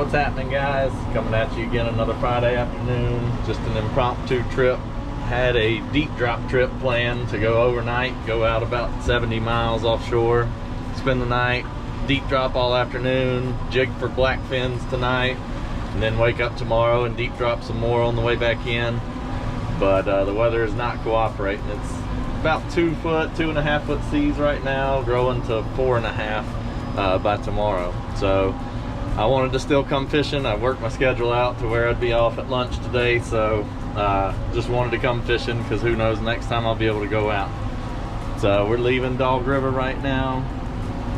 What's happening, guys? Coming at you again another Friday afternoon. Just an impromptu trip. Had a deep drop trip planned to go overnight, go out about 70 miles offshore, spend the night, deep drop all afternoon, jig for blackfins tonight, and then wake up tomorrow and deep drop some more on the way back in. But the weather is not cooperating. It's about 2 foot, 2.5 foot seas right now, growing to 4.5 by tomorrow. So I wanted to still come fishing. I worked my schedule out to where I'd be off at lunch today, so just wanted to come fishing because who knows, next time I'll be able to go out. So we're leaving Dog River right now.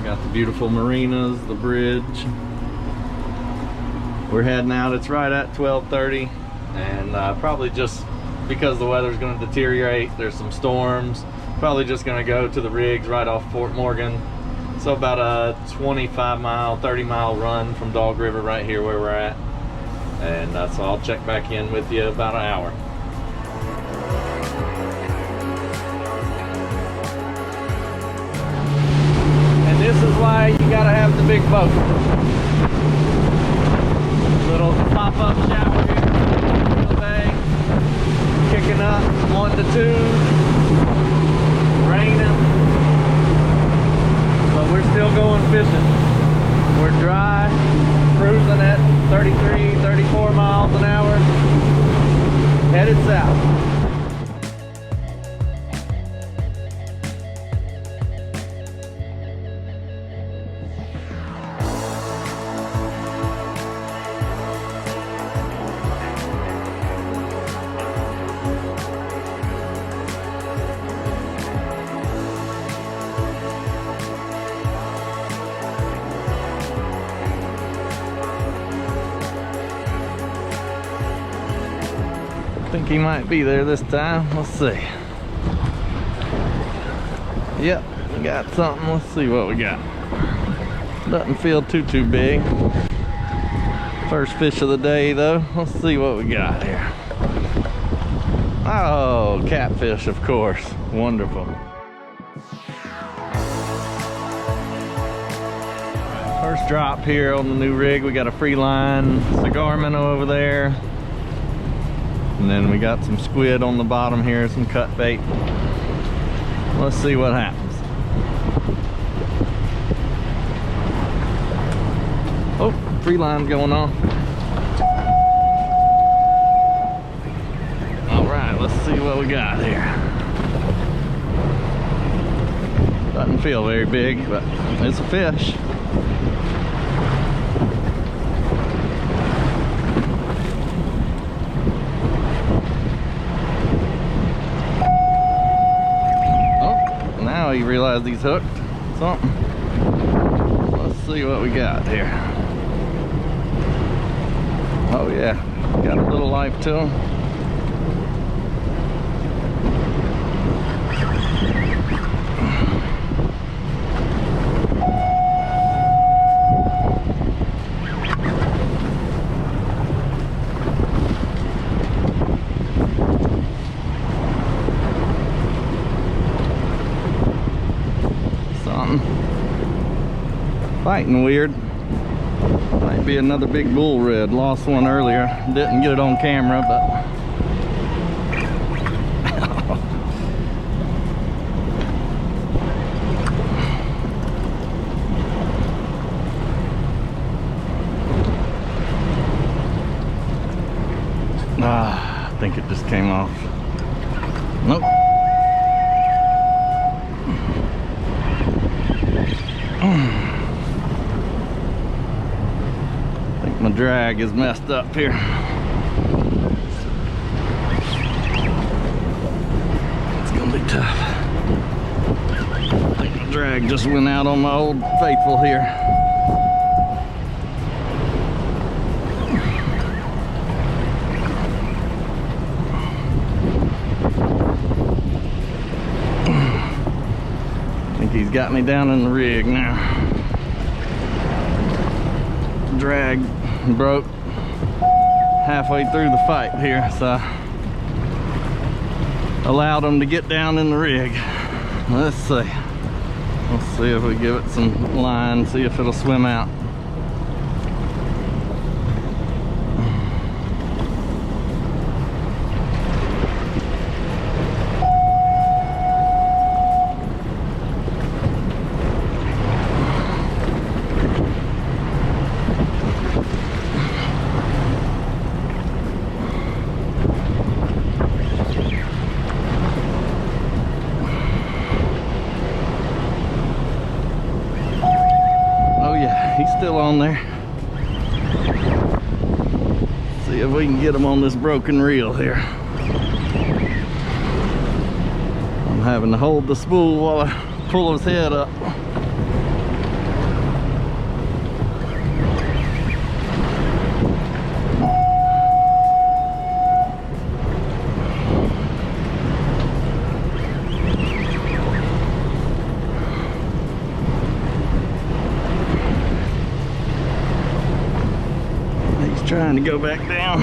Got the beautiful marinas, the bridge. We're heading out. It's right at 12:30, and probably just because the weather's going to deteriorate, there's some storms, probably just going to go to the rigs right off Fort Morgan. So about a 25 mile, 30 mile run from Dog River right here where we're at. And so I'll check back in with you about an hour. And this is why you gotta have the big boat. Little pop-up shower here today. Kicking up 1 to 2. Raining. But we're still going fishing. We're dry, cruising at 33, 34 miles an hour, headed south. I think he might be there this time. Let's see. Yep, we got something. Let's see what we got. Doesn't feel too big. First fish of the day though. Let's see what we got here. Oh, catfish, of course. Wonderful. First drop here on the new rig. We got a free line cigar minnow over there. And then we got some squid on the bottom here, some cut bait. Let's see what happens. Oh, free line going on. All right, let's see what we got here. Doesn't feel very big, but it's a fish. You realize he's hooked something. Let's see what we got here. Oh yeah, got a little life to him. Fighting weird. Might be another big bull red. Lost one earlier. Didn't get it on camera, but I think it just came off. Nope. My drag is messed up here. It's gonna be tough. I think my drag just went out on my old faithful here. I think he's got me down in the rig now. Drag broke halfway through the fight here, so allowed him to get down in the rig. Let's see. Let's see if we give it some line, see if it'll swim out. he's still on there. See if we can get him on this broken reel here. I'm having to hold the spool while I pull his head up. Trying to go back down.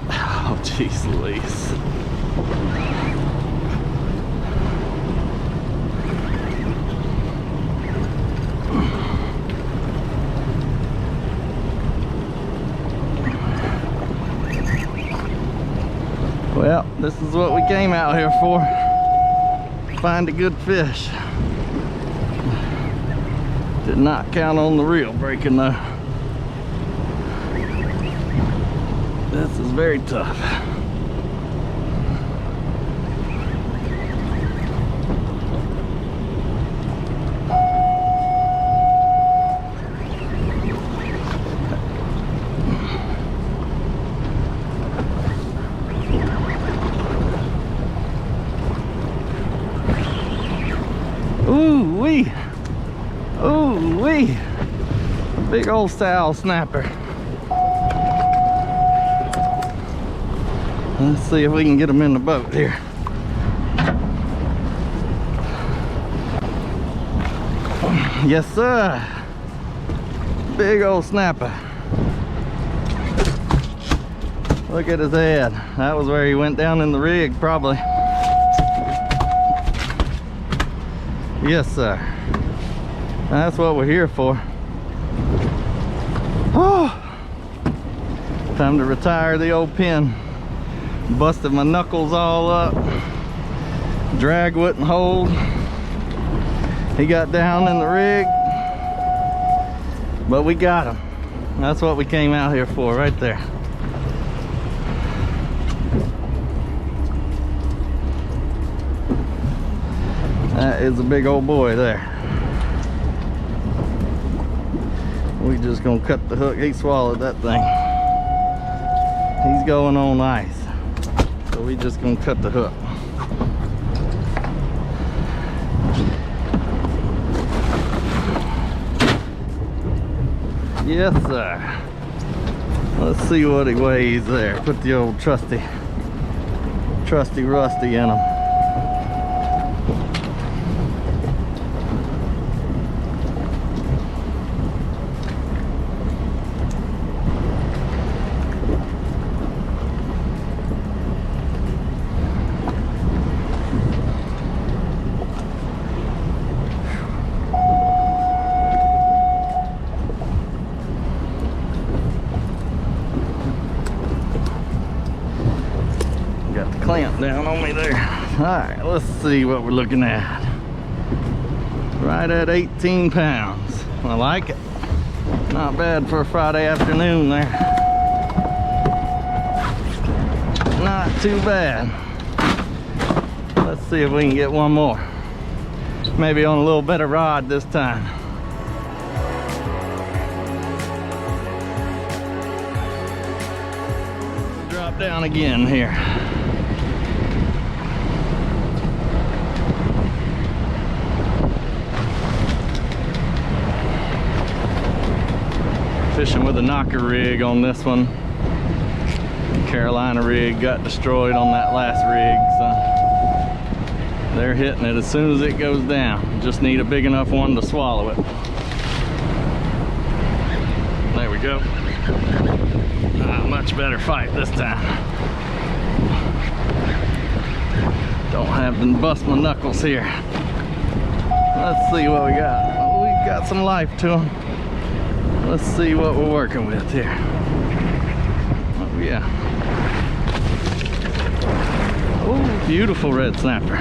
Oh, jeez Louise. Well, this is what we came out here for. Find a good fish. Did not count on the reel breaking though. This is very tough. Ooh wee. Ooh wee. Big old sow snapper. Let's see if we can get them in the boat here. Yes sir. Big old snapper. Look at his head. That was where he went down in the rig probably. Yes sir. That's what we're here for. Oh, time to retire the old pin. Busted my knuckles all up. Drag wouldn't hold. He got down in the rig, but we got him. That's what we came out here for right there. That is a big old boy there. We just gonna cut the hook. He swallowed that thing. He's going on ice. So we just gonna cut the hook. Yes sir. Let's see what he weighs there. Put the old trusty Rusty in him. Clamp down on me there. All right, let's see what we're looking at. Right at 18 pounds. I like it. Not bad for a Friday afternoon there. Not too bad. Let's see if we can get one more. Maybe on a little better rod this time. Drop down again here. Fishing with a knocker rig on this one. Carolina rig got destroyed on that last rig, so they're hitting it as soon as it goes down. Just need a big enough one to swallow it. There we go. Much better fight this time. Don't have to bust my knuckles here. Let's see what we got. We got some life to them. Let's see what we're working with here. Oh yeah. Oh, beautiful red snapper.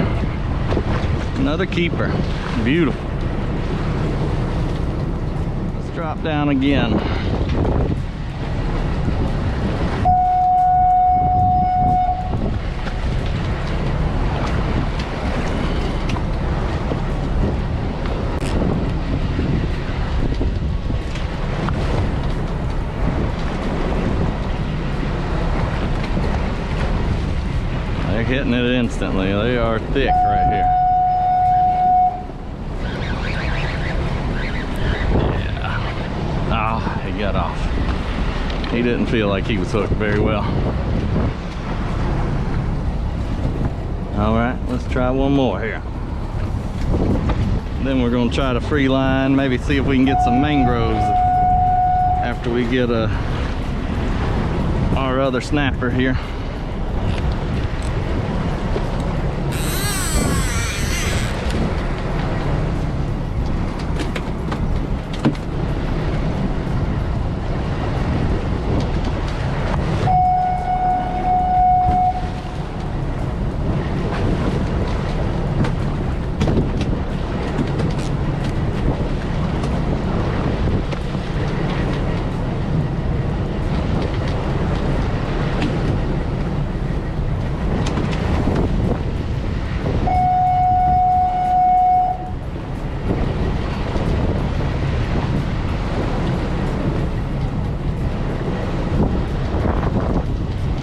Another keeper. Beautiful. Let's drop down again. hitting it instantly. They are thick right here. Yeah. Ah, he got off. He didn't feel like he was hooked very well. All right, let's try one more here. Then we're gonna try to free line, maybe see if we can get some mangroves after we get our other snapper here.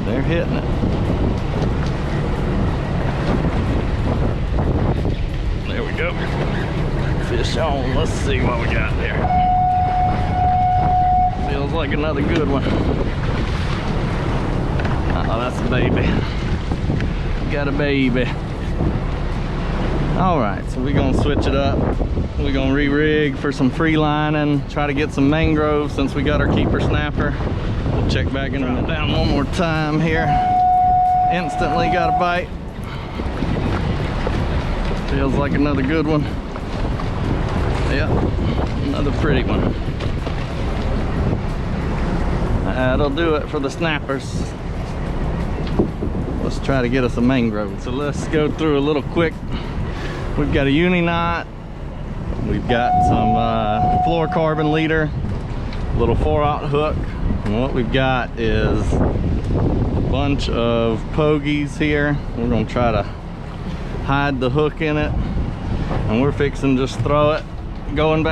They're hitting it. There we go. Fish on. Let's see what we got there. Feels like another good one. Oh, that's a baby. Got a baby. All right, so we're gonna switch it up. We're gonna re-rig for some free lining, try to get some mangroves since we got our keeper snapper. We'll check back in it down one more time here. Instantly got a bite. Feels like another good one. Yep, another pretty one. That'll do it for the snappers. Let's try to get us a mangrove. So let's go through a little quick. We've got a uni knot. We've got some fluorocarbon leader, little 4/0 hook. And what we've got is a bunch of pogies here. We're gonna try to hide the hook in it. And we're fixing to just throw it, going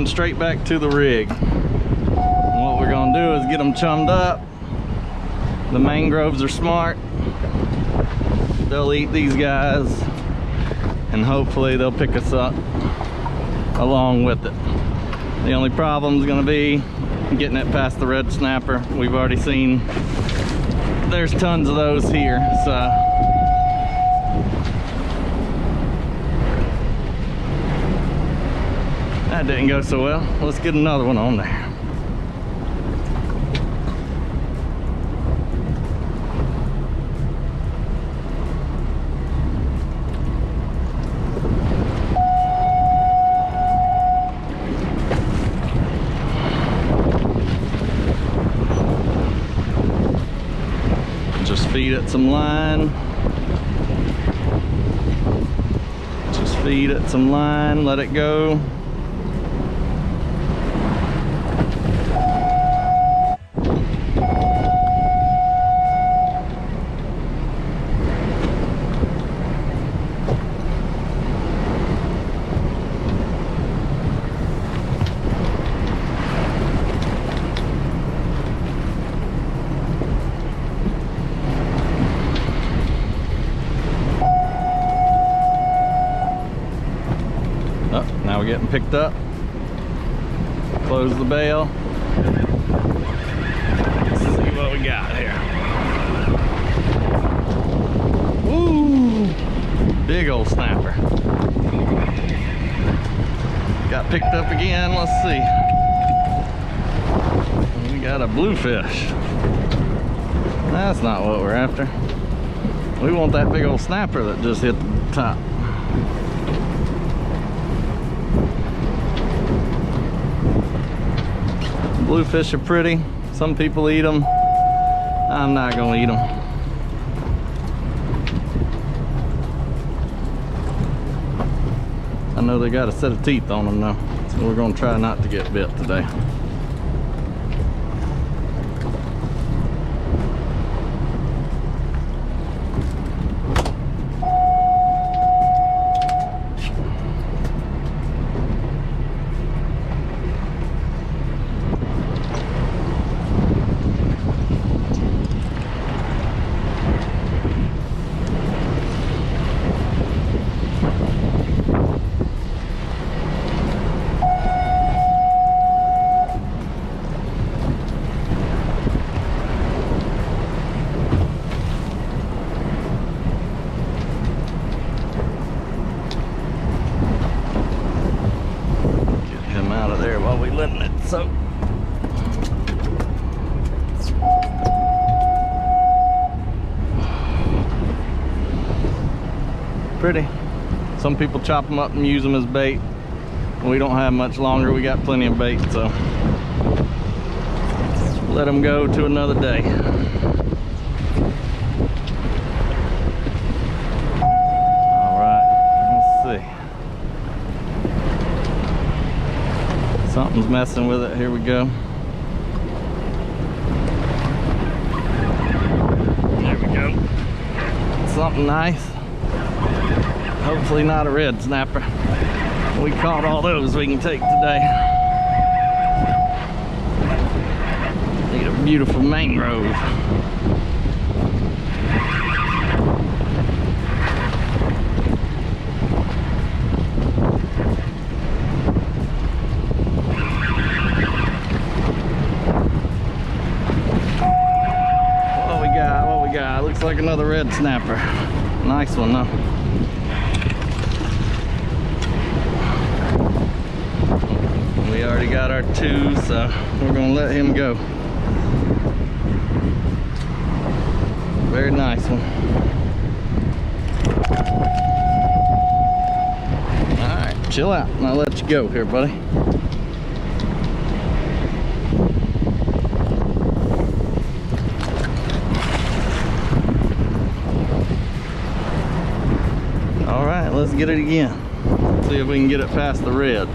straight back to the rig. And what we're gonna do is get them chummed up. The mangroves are smart. They'll eat these guys and hopefully they'll pick us up along with it. The only problem is going to be getting it past the red snapper. We've already seen there's tons of those here, so that didn't go so well. Let's get another one on there. Just feed it some line. Just feed it some line, let it go. Now we're getting picked up. Close the bail. Let's see what we got here. Woo! Big old snapper. Got picked up again. Let's see. We got a bluefish. That's not what we're after. We want that big old snapper that just hit the top. Bluefish are pretty. Some people eat them. I'm not gonna eat them. I know they got a set of teeth on them though, so we're gonna try not to get bit today. pretty. Some people chop them up and use them as bait. We don't have much longer. We got plenty of bait, so let them go to another day. All right, let's see. Something's messing with it. Here we go. There we go. Something nice. Hopefully not a red snapper. We caught all those we can take today. Need a beautiful mangrove. What we got? What we got? Looks like another red snapper. Nice one though. We already got our 2, so we're gonna let him go. Very nice one. All right, chill out and I'll let you go here, buddy. All right, let's get it again. See if we can get it past the reds.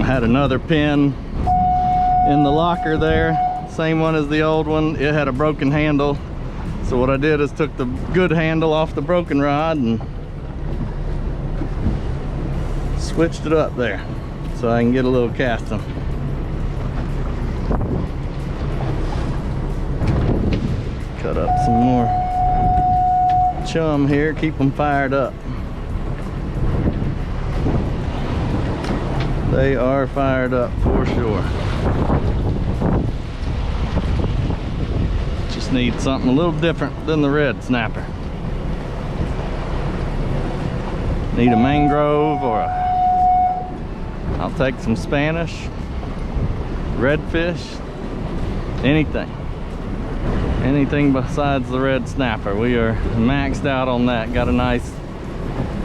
Had another pin in the locker there, same one as the old one. It had a broken handle, so what I did is took the good handle off the broken rod and switched it up there so I can get a little casting. Cut up some more chum here, keep them fired up. They are fired up for sure. Just need something a little different than the red snapper. Need a mangrove or I'll take some Spanish, redfish, anything. Anything besides the red snapper. We are maxed out on that. Got a nice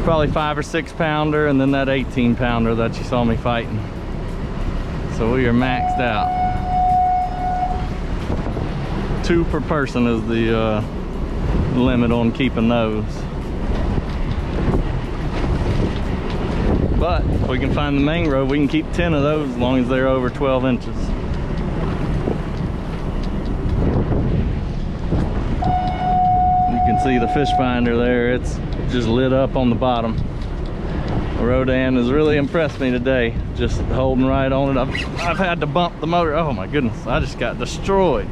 probably 5 or 6 pounder and then that 18 pounder that you saw me fighting. So we are maxed out. 2 per person is the limit on keeping those. But if we can find the mangrove, we can keep 10 of those as long as they're over 12 inches. You can see the fish finder there. It's just lit up on the bottom. Rodan has really impressed me today, just holding right on it. I've had to bump the motor. Oh my goodness, I just got destroyed.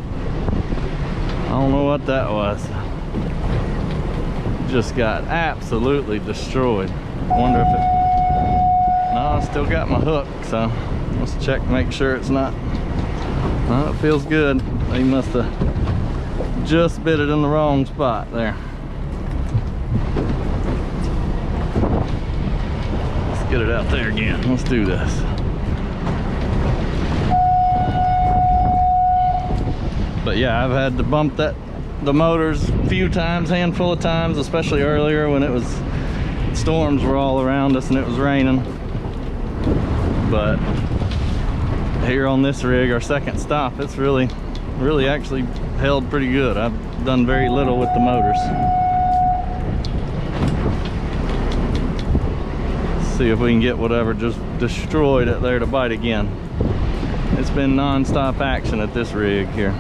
I don't know what that was. Just got absolutely destroyed. Wonder if it, no, I still got my hook, so let's check, make sure it's not. No, it feels good. They must have just bit it in the wrong spot there. Get it out there again. Let's do this. But yeah, I've had to bump the motors a few times, handful of times, especially earlier when it was storms were all around us and it was raining. But here on this rig, our second stop, it's really actually held pretty good. I've done very little with the motors. See if we can get whatever just destroyed it there to bite again. It's been non-stop action at this rig here.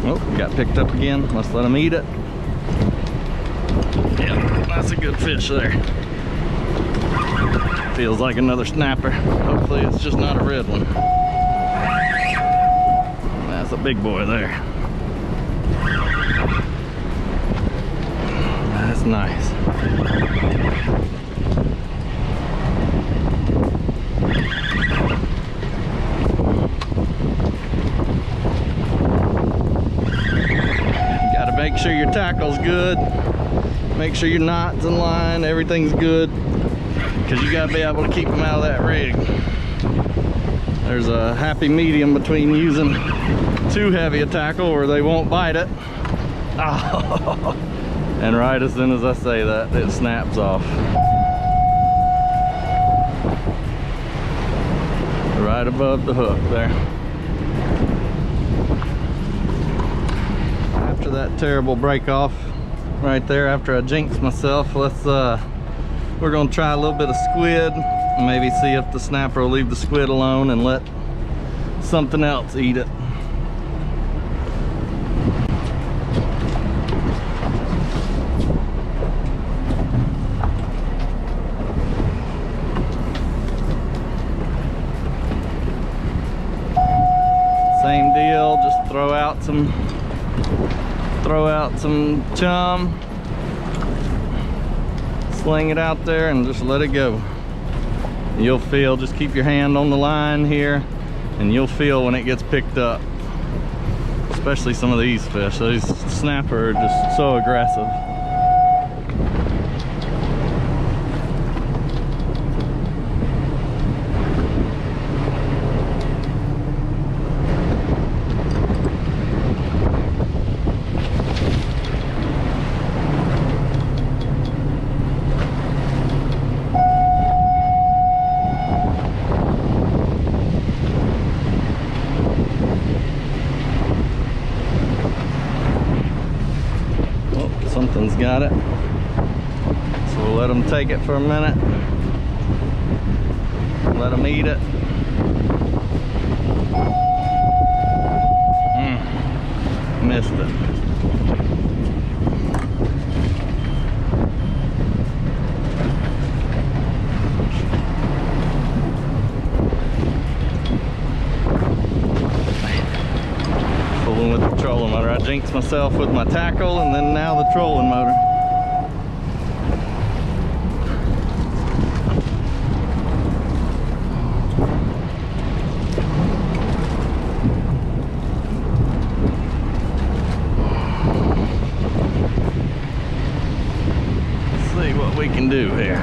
Oh, got picked up again. Let's let them eat it. Yeah, that's a good fish there. Feels like another snapper. Hopefully it's just not a red one. That's a big boy there. That's nice. Gotta make sure your tackle's good. Make sure your knot's in line, everything's good. Because you gotta be able to keep them out of that rig. There's a happy medium between using too heavy a tackle or they won't bite it. Oh. And right as soon as I say that, it snaps off. Right above the hook there. After that terrible break off right there, after I jinxed myself, we're gonna try a little bit of squid and maybe see if the snapper will leave the squid alone and let something else eat it. Same deal, just throw out some chum, sling it out there and just let it go. You'll feel, just keep your hand on the line here and you'll feel when it gets picked up. Especially some of these fish. These snapper are just so aggressive. Something's got it, so we'll let them take it for a minute, let them eat it. Missed it. Fooling with the trolling motor. I jinxed myself with my tackle and then now the trolling motor. Let's see what we can do here.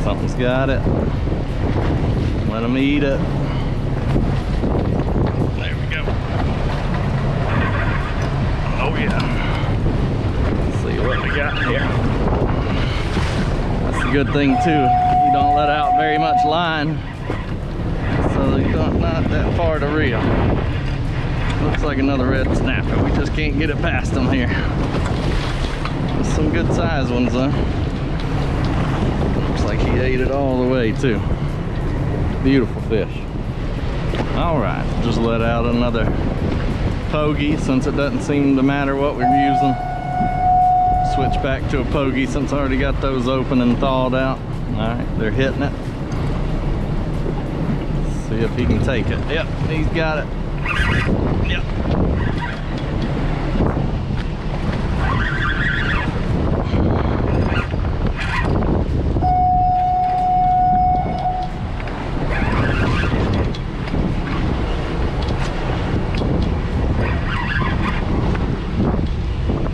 Something's got it. Let them eat it. There we go. Oh yeah. Let's see what we got here. That's a good thing too. You don't let out very much line, so they're not that far to reel. Looks like another red snapper. We just can't get it past them here. There's some good sized ones though. Like he ate it all the way too. Beautiful fish. All right, just let out another pogie since it doesn't seem to matter what we're using. Switch back to a pogie since I already got those open and thawed out. All right, they're hitting it. Let's see if he can take it. Yep, he's got it. Yep.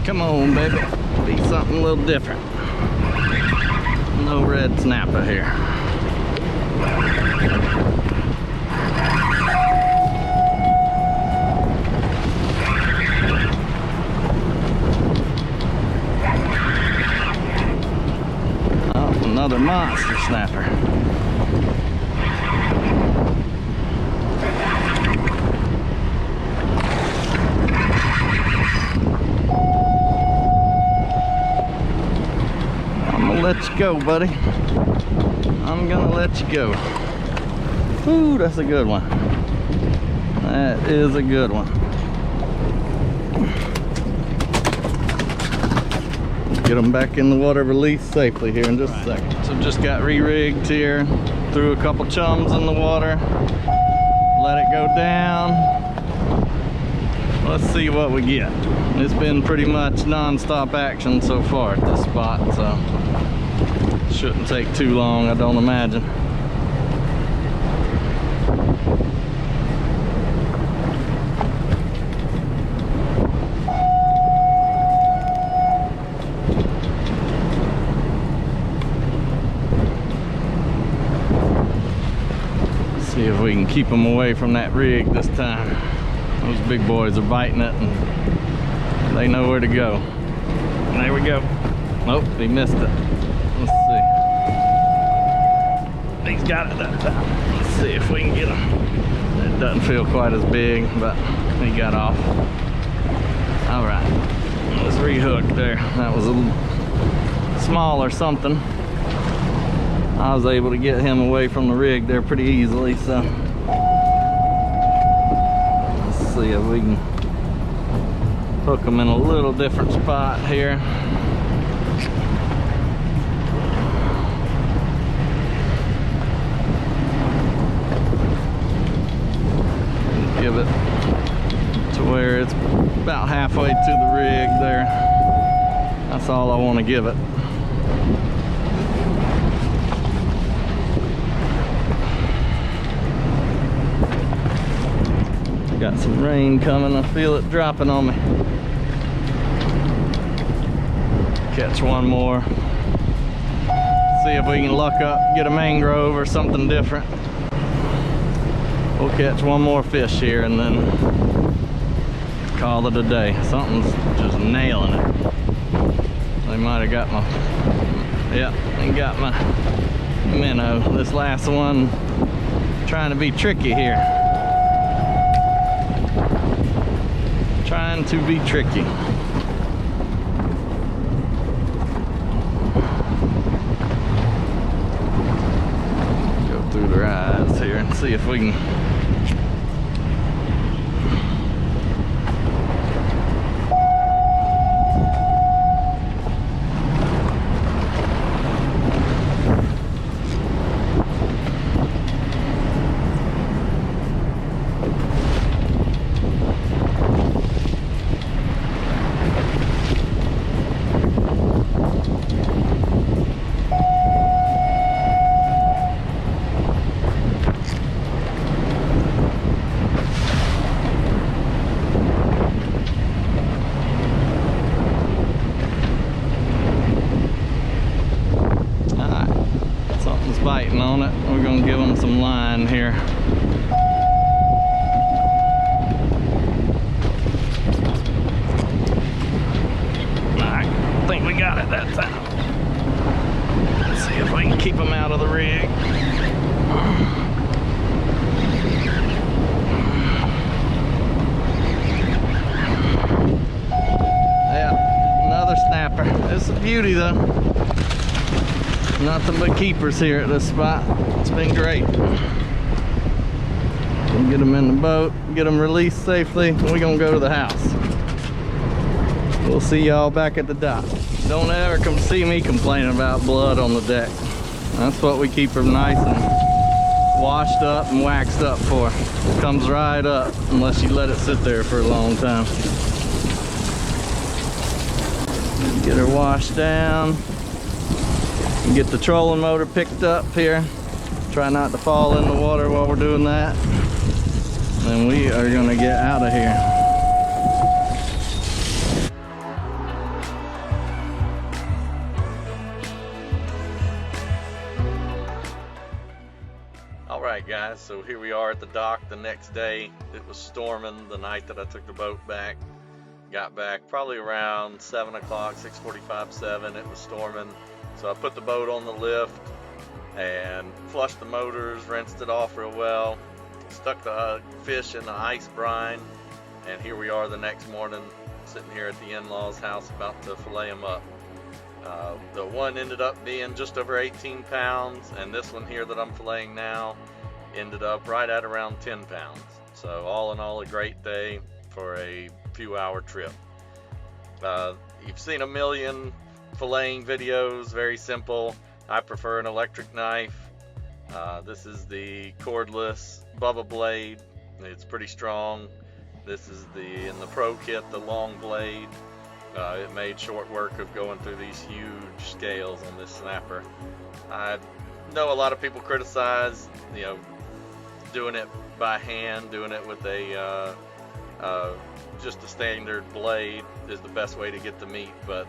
Come on, baby. Be something a little different. No red snapper here. Oh, another monster snapper. let you go, buddy. I'm gonna let you go. Ooh, that's a good one. That is a good one. Get them back in the water, released safely here in just a second. So just got re-rigged here. Threw a couple chums in the water. Let it go down. Let's see what we get. It's been pretty much non-stop action so far at this spot, so shouldn't take too long, I don't imagine. See if we can keep them away from that rig this time. Those big boys are biting it and they know where to go. And there we go. Nope, he missed it. Let's see. He's got it that time. Let's see if we can get him. It doesn't feel quite as big, but he got off. All right, let's rehook there. That was a little small or something. I was able to get him away from the rig there pretty easily, so let's see if we can hook him in a little different spot here. Give it to where it's about halfway to the rig there. That's all I want to give it. Got some rain coming, I feel it dropping on me. Catch one more. See if we can luck up, get a mangrove or something different. We'll catch one more fish here and then call it a day. Something's just nailing it. They might have got my, yep, they got my minnow. This last one trying to be tricky here. Trying to be tricky. Go through their eyes here and see if we can. Biting on it. We're gonna give them some line here. I think we got it that time. Let's see if we can keep them out of the rig. Yeah, another snapper. It's a beauty though. Nothing but keepers here at this spot. It's been great. We'll get them in the boat, get them released safely, and we're gonna go to the house. We'll see y'all back at the dock. Don't ever come see me complaining about blood on the deck. That's what we keep them nice and washed up and waxed up for. It comes right up unless you let it sit there for a long time. Get her washed down. Get the trolling motor picked up here. Try not to fall in the water while we're doing that. And we are gonna get out of here. All right guys, so here we are at the dock the next day. It was storming the night that I took the boat back. Got back probably around 7 o'clock, 6:45, 7. It was storming. So I put the boat on the lift and flushed the motors, rinsed it off real well, stuck the fish in the ice brine, and here we are the next morning sitting here at the in-laws house about to fillet them up. The one ended up being just over 18 pounds, and this one here that I'm filleting now ended up right at around 10 pounds. So all in all, a great day for a few hour trip. You've seen a million filleting videos, very simple. I prefer an electric knife. This is the cordless Bubba blade. It's pretty strong. This is in the Pro kit, the long blade. It made short work of going through these huge scales on this snapper. I know a lot of people criticize, doing it by hand, doing it with just a standard blade is the best way to get the meat, but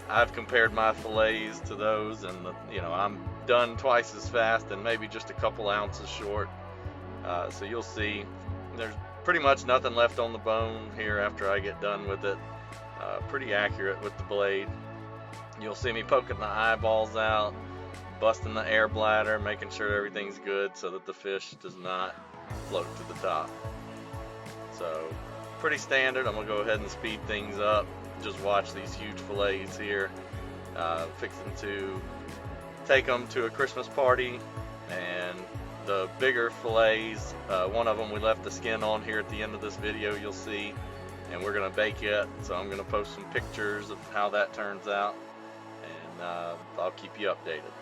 I've compared my fillets to those, and I'm done twice as fast and maybe just a couple ounces short. So you'll see there's pretty much nothing left on the bone here after I get done with it. Pretty accurate with the blade. You'll see me poking the eyeballs out, busting the air bladder, making sure everything's good so that the fish does not float to the top. So pretty standard. I'm gonna go ahead and speed things up. Just watch these huge fillets here. Fixing to take them to a Christmas party, and the bigger fillets, one of them we left the skin on here at the end of this video, you'll see, and we're gonna bake it. So I'm gonna post some pictures of how that turns out, and I'll keep you updated.